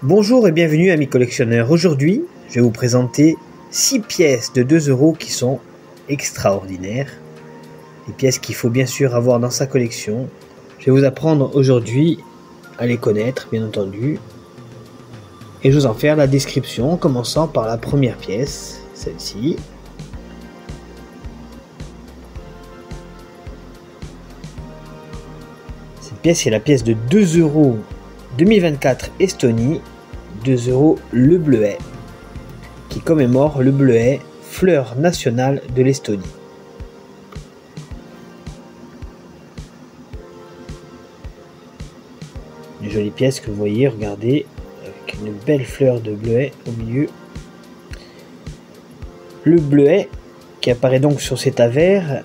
Bonjour et bienvenue amis collectionneurs. Aujourd'hui, je vais vous présenter 6 pièces de 2 € qui sont extraordinaires. Des pièces qu'il faut bien sûr avoir dans sa collection. Je vais vous apprendre aujourd'hui à les connaître, bien entendu. Et je vais vous en faire la description en commençant par la première pièce, celle-ci. Cette pièce est la pièce de 2 € 2024 Estonie, 2 € le bleuet, qui commémore le bleuet, fleur nationale de l'Estonie. Une jolie pièce que vous voyez, regardez, avec une belle fleur de bleuet au milieu. Le bleuet, qui apparaît donc sur cet avers,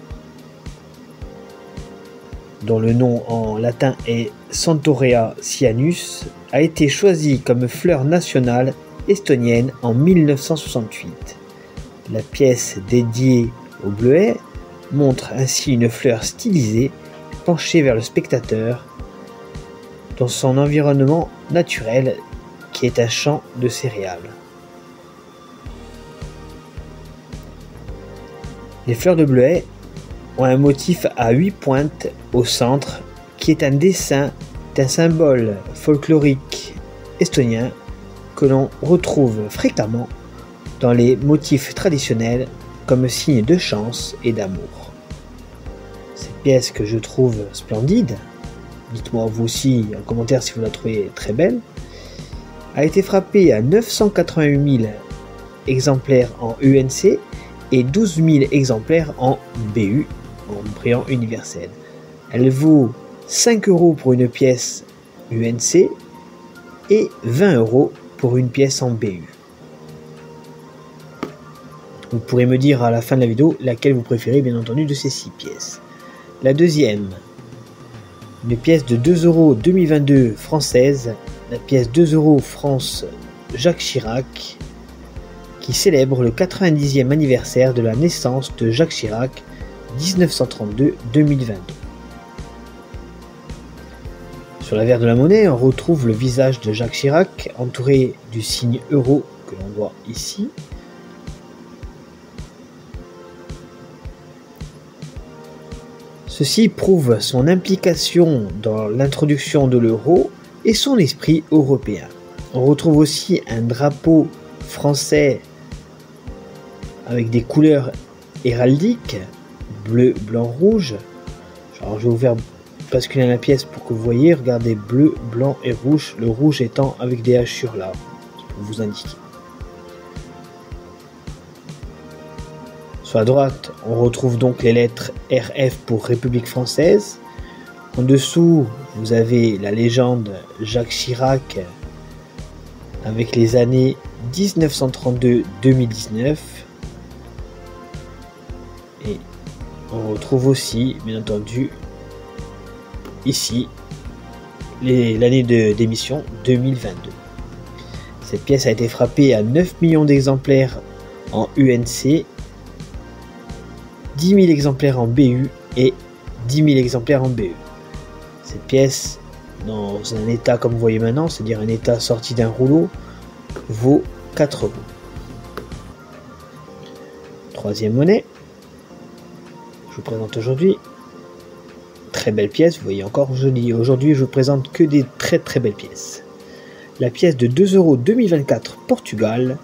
dont le nom en latin est Centaurea cyanus, a été choisi comme fleur nationale estonienne en 1968. La pièce dédiée au bleuet montre ainsi une fleur stylisée penchée vers le spectateur dans son environnement naturel qui est un champ de céréales. Les fleurs de bleuet ont un motif à 8 pointes au centre qui est un dessin d'un symbole folklorique estonien que l'on retrouve fréquemment dans les motifs traditionnels comme signe de chance et d'amour. Cette pièce que je trouve splendide, dites-moi vous aussi en commentaire si vous la trouvez très belle, a été frappée à 988 000 exemplaires en UNC et 12 000 exemplaires en BU, en brillant universel. Elle vaut 5 € pour une pièce UNC et 20 € pour une pièce en BU. Vous pourrez me dire à la fin de la vidéo laquelle vous préférez bien entendu de ces 6 pièces. La deuxième, une pièce de 2 € 2022 française, la pièce 2 € France Jacques Chirac, qui célèbre le 90e anniversaire de la naissance de Jacques Chirac, 1932-2022. Sur l'avers de la monnaie, on retrouve le visage de Jacques Chirac, entouré du signe euro que l'on voit ici. Ceci prouve son implication dans l'introduction de l'euro et son esprit européen. On retrouve aussi un drapeau français avec des couleurs héraldiques, bleu, blanc, rouge. Alors je vais vous faire basculer la pièce pour que vous voyez, regardez, bleu, blanc et rouge, le rouge étant avec des hachures là, pour vous indiquer. Sur la droite, on retrouve donc les lettres RF pour République française. En dessous, vous avez la légende Jacques Chirac avec les années 1932-2019. Et on retrouve aussi, bien entendu, ici, l'année d'émission 2022. Cette pièce a été frappée à 9 millions d'exemplaires en UNC, 10 000 exemplaires en BU et 10 000 exemplaires en BE. Cette pièce, dans un état comme vous voyez maintenant, c'est-à-dire un état sorti d'un rouleau, vaut 4 €. Troisième monnaie, je vous présente aujourd'hui. Très belle pièce, vous voyez encore joli. Aujourd'hui, je vous présente que des très très belles pièces. La pièce de 2 € 2024 Portugal,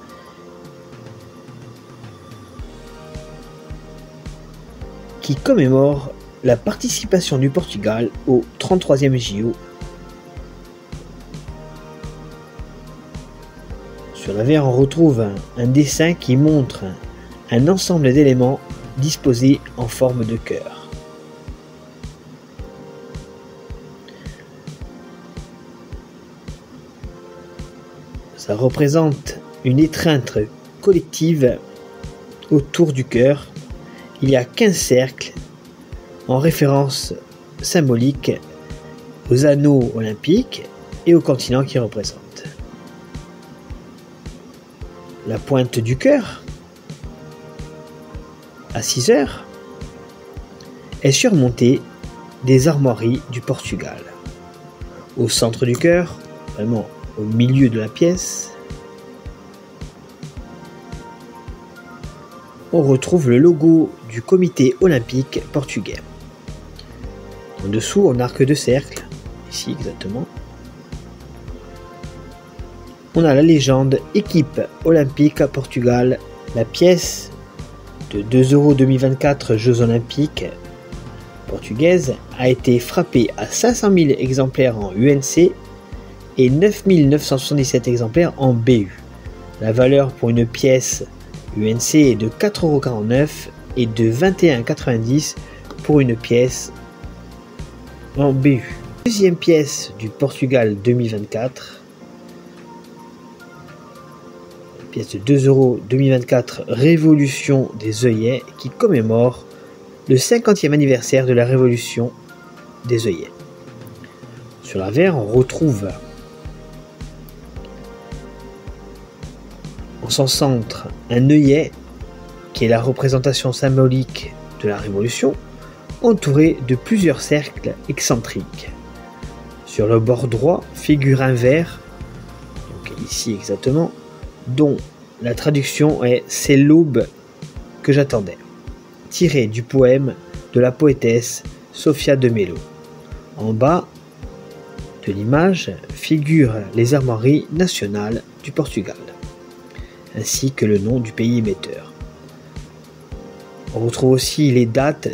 qui commémore la participation du Portugal au 33e JO. Sur l'avers, on retrouve un dessin qui montre un ensemble d'éléments disposés en forme de cœur. Ça représente une étreinte collective autour du cœur. Il y a 15 cercles en référence symbolique aux anneaux olympiques et au continent qui représentent. La pointe du cœur, à 6 heures, est surmontée des armoiries du Portugal. Au centre du cœur, vraiment au milieu de la pièce, on retrouve le logo du comité olympique portugais. En dessous, en arc de cercle, ici exactement, on a la légende équipe olympique Portugal. La pièce de 2 € 2024 Jeux olympiques portugaise a été frappée à 500 000 exemplaires en UNC et 9 977 exemplaires en BU. La valeur pour une pièce UNC est de 4,49 € et de 21,90 € pour une pièce en BU. Deuxième pièce du Portugal 2024. Pièce de 2 € 2024 Révolution des œillets qui commémore le 50e anniversaire de la Révolution des œillets. Sur l'avers, on retrouve en son centre un œillet qui est la représentation symbolique de la Révolution, entouré de plusieurs cercles excentriques. Sur le bord droit figure un vers, donc ici exactement, dont la traduction est « C'est l'aube que j'attendais », tiré du poème de la poétesse Sofia de Mello. En bas de l'image figurent les armoiries nationales du Portugal, ainsi que le nom du pays émetteur. On retrouve aussi les dates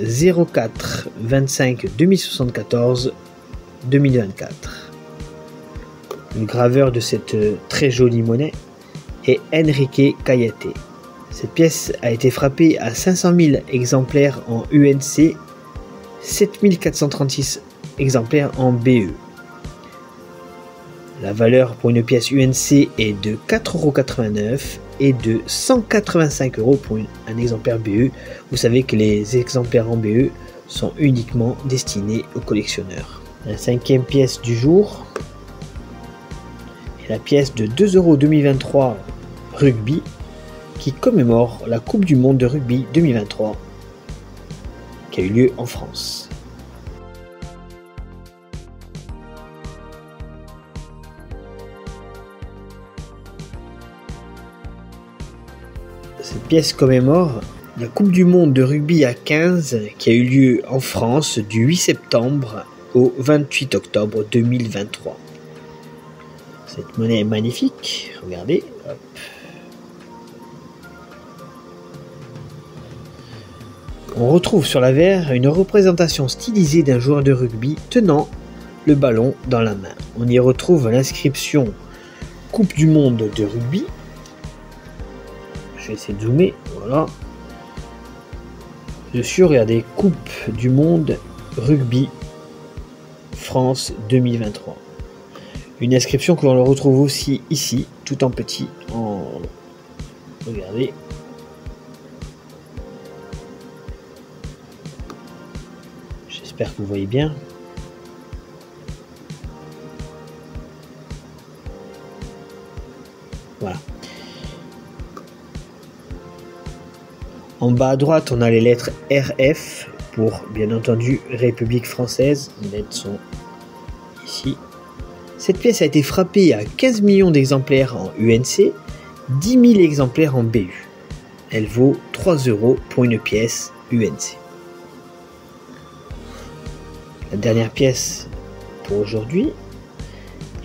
04 25 2074 2024. Le graveur de cette très jolie monnaie est Enrique Cayete. Cette pièce a été frappée à 500 000 exemplaires en UNC, 7 436 exemplaires en BE. La valeur pour une pièce UNC est de 4,89 € et de 185 € pour un exemplaire BE. Vous savez que les exemplaires en BE sont uniquement destinés aux collectionneurs. La cinquième pièce du jour est la pièce de 2 € 2023 Rugby qui commémore la Coupe du Monde de rugby 2023 qui a eu lieu en France. Cette pièce commémore la Coupe du Monde de rugby à 15 qui a eu lieu en France du 8 septembre au 28 octobre 2023. Cette monnaie est magnifique, regardez. Hop. On retrouve sur l'avers une représentation stylisée d'un joueur de rugby tenant le ballon dans la main. On y retrouve l'inscription Coupe du Monde de rugby. Je vais essayer de zoomer, voilà. Dessus, regardez, Coupe du Monde rugby France 2023. Une inscription que l'on retrouve aussi ici, tout en petit, regardez. J'espère que vous voyez bien. Voilà. En bas à droite, on a les lettres RF pour, bien entendu, République française. Les lettres sont ici. Cette pièce a été frappée à 15 millions d'exemplaires en UNC, 10 000 exemplaires en BU. Elle vaut 3 € pour une pièce UNC. La dernière pièce pour aujourd'hui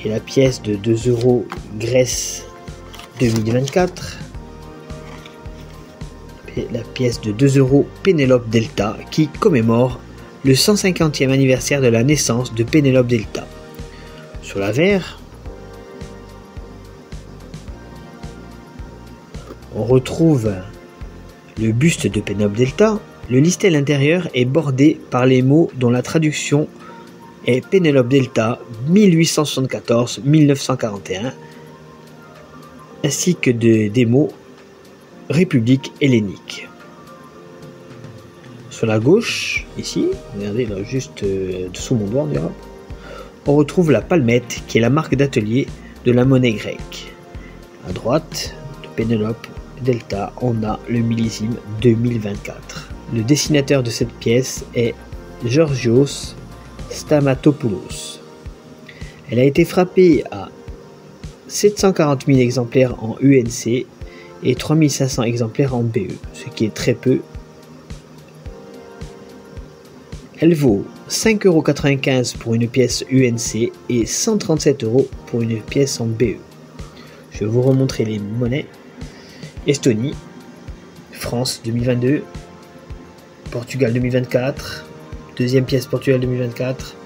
est la pièce de 2 € Grèce 2024. Et la pièce de 2 € Pénélope Delta qui commémore le 150e anniversaire de la naissance de Pénélope Delta. Sur l'avers, on retrouve le buste de Pénélope Delta. Le listel intérieur est bordé par les mots dont la traduction est Pénélope Delta 1874-1941, ainsi que des mots République hellénique. Sur la gauche, ici, regardez là, juste dessous mon doigt, on retrouve la palmette qui est la marque d'atelier de la monnaie grecque. À droite de Pénélope Delta, on a le millésime 2024. Le dessinateur de cette pièce est Georgios Stamatopoulos. Elle a été frappée à 740 000 exemplaires en UNC et 3500 exemplaires en BE, ce qui est très peu. Elle vaut 5,95 € pour une pièce UNC et 137 € pour une pièce en BE. Je vais vous remontrer les monnaies. Estonie, France 2022, Portugal 2024, deuxième pièce Portugal 2024,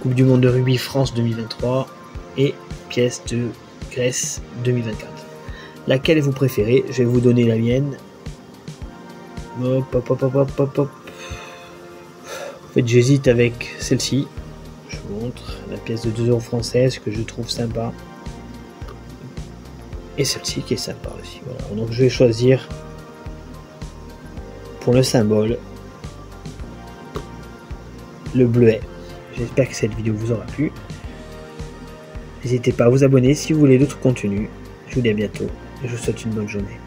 Coupe du monde de rugby France 2023 et pièce de Grèce 2024. Laquelle vous préférez? Je vais vous donner la mienne. En fait, j'hésite avec celle-ci. Je vous montre la pièce de 2 € française que je trouve sympa. Et celle-ci qui est sympa aussi. Voilà. Donc je vais choisir pour le symbole le bleuet. J'espère que cette vidéo vous aura plu. N'hésitez pas à vous abonner si vous voulez d'autres contenus. Je vous dis à bientôt et je vous souhaite une bonne journée.